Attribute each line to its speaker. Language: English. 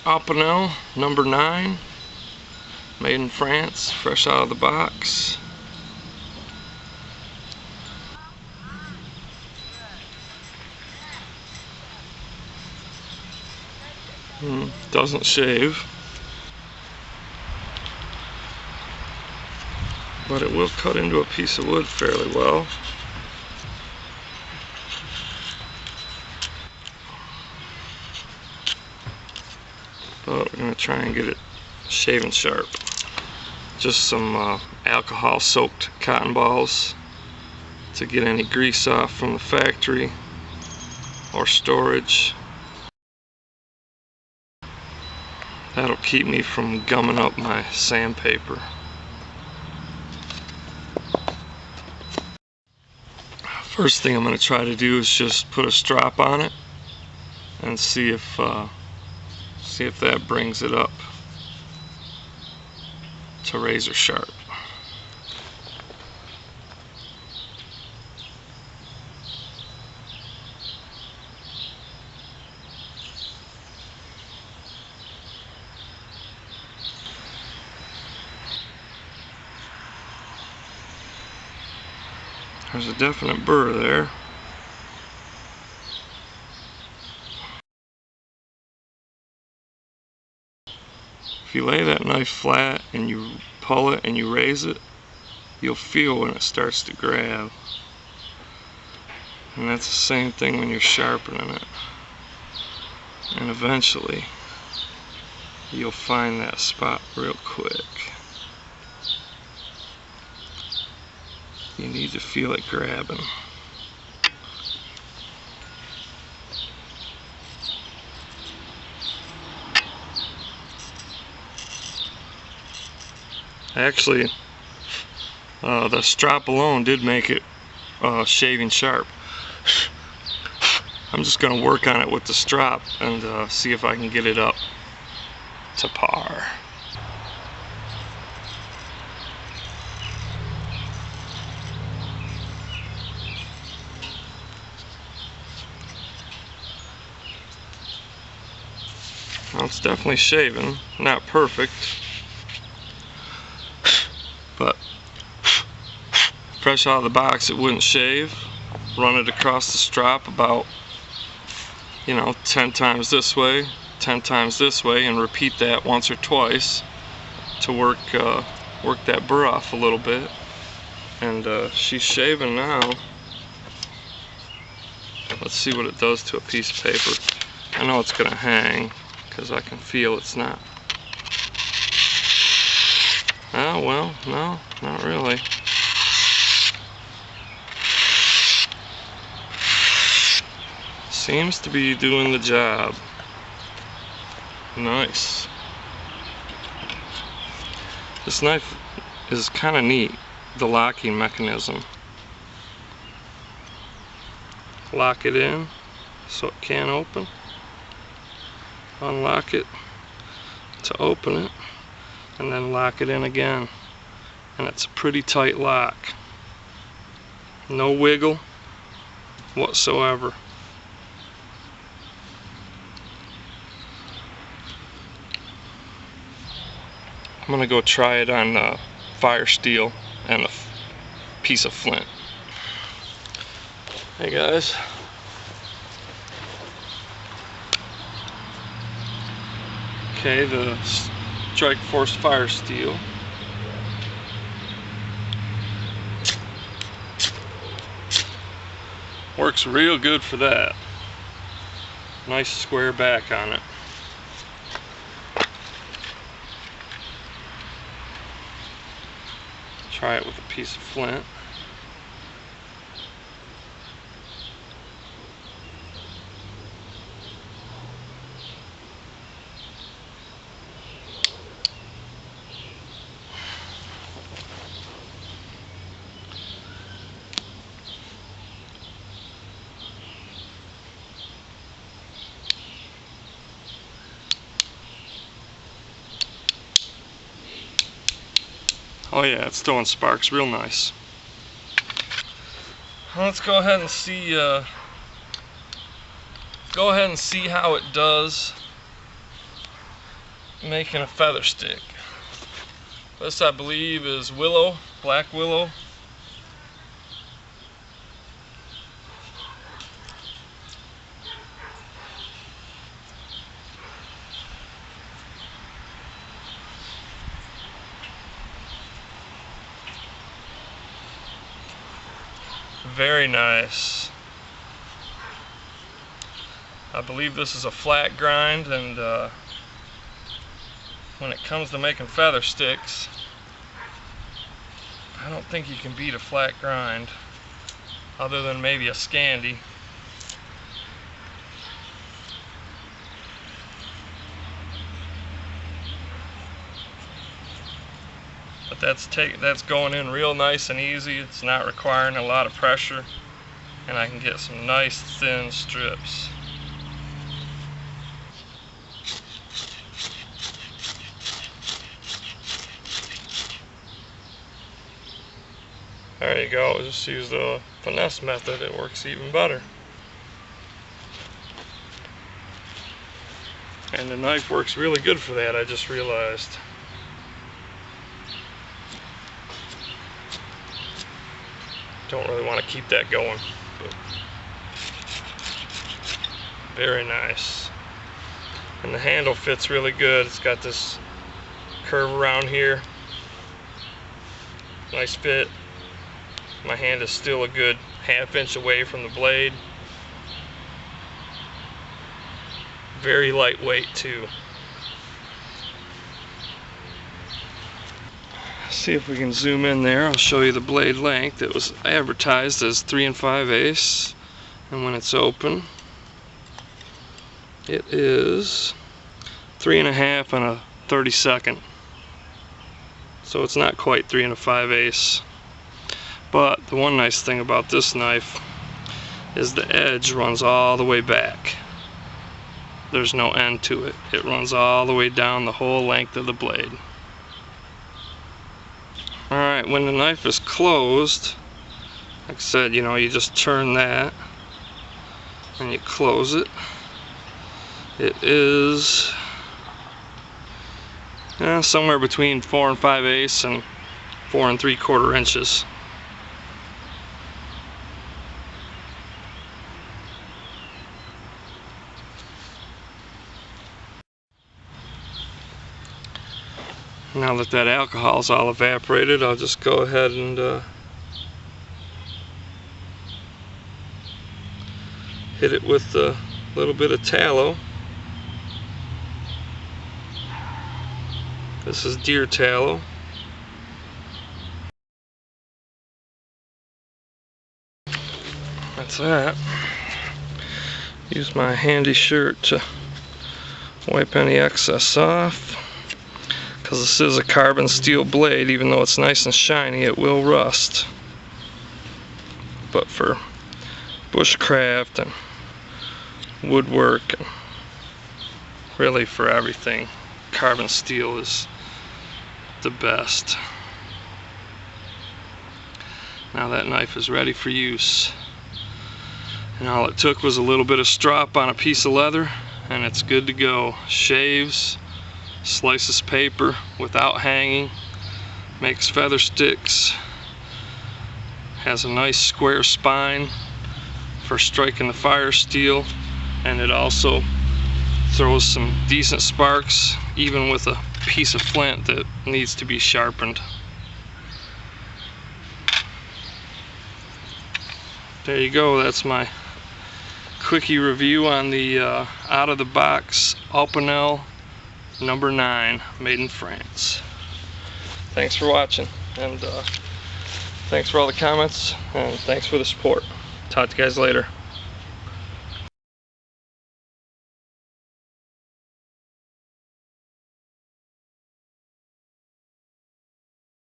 Speaker 1: Opinel number 9, made in France, fresh out of the box. Doesn't shave, but it will cut into a piece of wood fairly well. But we're going to try and get it shaving sharp. Just some alcohol soaked cotton balls to get any grease off from the factory or storage. That'll keep me from gumming up my sandpaper. First thing I'm going to try to do is just put a strop on it and see if that brings it up to razor sharp. There's a definite burr there. If you lay that knife flat and you pull it and you raise it, you'll feel when it starts to grab. And that's the same thing when you're sharpening it. And eventually, you'll find that spot real quick. You need to feel it grabbing. Actually, the strop alone did make it shaving sharp. I'm just going to work on it with the strop and see if I can get it up to par. Well, it's definitely shaving, not perfect, but fresh out of the box it wouldn't shave. Run it across the strop about 10 times this way, 10 times this way, and repeat that once or twice to work that burr off a little bit. And she's shaving now. Let's see what it does to a piece of paper. I know it's gonna hang because I can feel it's not. Oh well, no, not really. Seems to be doing the job. Nice. This knife is kind of neat, the locking mechanism. Lock it in so it can't open. Unlock it to open it, and then lock it in again. And it's a pretty tight lock. No wiggle whatsoever. I'm gonna go try it on fire steel and a piece of flint. Hey guys. Okay, the Strike Force fire steel. Works real good for that. Nice square back on it. Try it with a piece of flint. Oh yeah, it's throwing sparks real nice. Let's go ahead and see how it does making a feather stick. This, I believe, is willow, black willow. Very nice. I believe this is a flat grind, and when it comes to making feather sticks, I don't think you can beat a flat grind, other than maybe a Scandi. But that's going in real nice and easy. It's not requiring a lot of pressure, and I can get some nice thin strips. There you go. Just use the finesse method. It works even better. And the knife works really good for that, I just realized. Don't really want to keep that going, but very nice. And the handle fits really good. It's got this curve around here. Nice fit. My hand is still a good ½ inch away from the blade. Very lightweight too. See if we can zoom in there. I'll show you the blade length. It was advertised as 3 5/8, and when it's open, it is 3 1/2 and a 32nd. So it's not quite 3 5/8. But the one nice thing about this knife is the edge runs all the way back. There's no end to it. It runs all the way down the whole length of the blade. Alright, when the knife is closed, like I said, you just turn that and you close it. It is somewhere between 4 5/8 and 4 3/4 inches. Now that that alcohol is all evaporated, I'll just go ahead and hit it with a little bit of tallow. This is deer tallow. That's that. Use my handy shirt to wipe any excess off. Because this is a carbon steel blade, even though it's nice and shiny, it will rust. But for bushcraft and woodwork, and really for everything, carbon steel is the best. Now that knife is ready for use. And all it took was a little bit of strop on a piece of leather, and it's good to go. Shaves, slices paper without hanging, makes feather sticks, has a nice square spine for striking the fire steel, and it also throws some decent sparks even with a piece of flint that needs to be sharpened. There you go. That's my quickie review on the out of the box Opinel number 9, made in France. Thanks for watching, and thanks for all the comments, and thanks for the support. Talk to you guys later.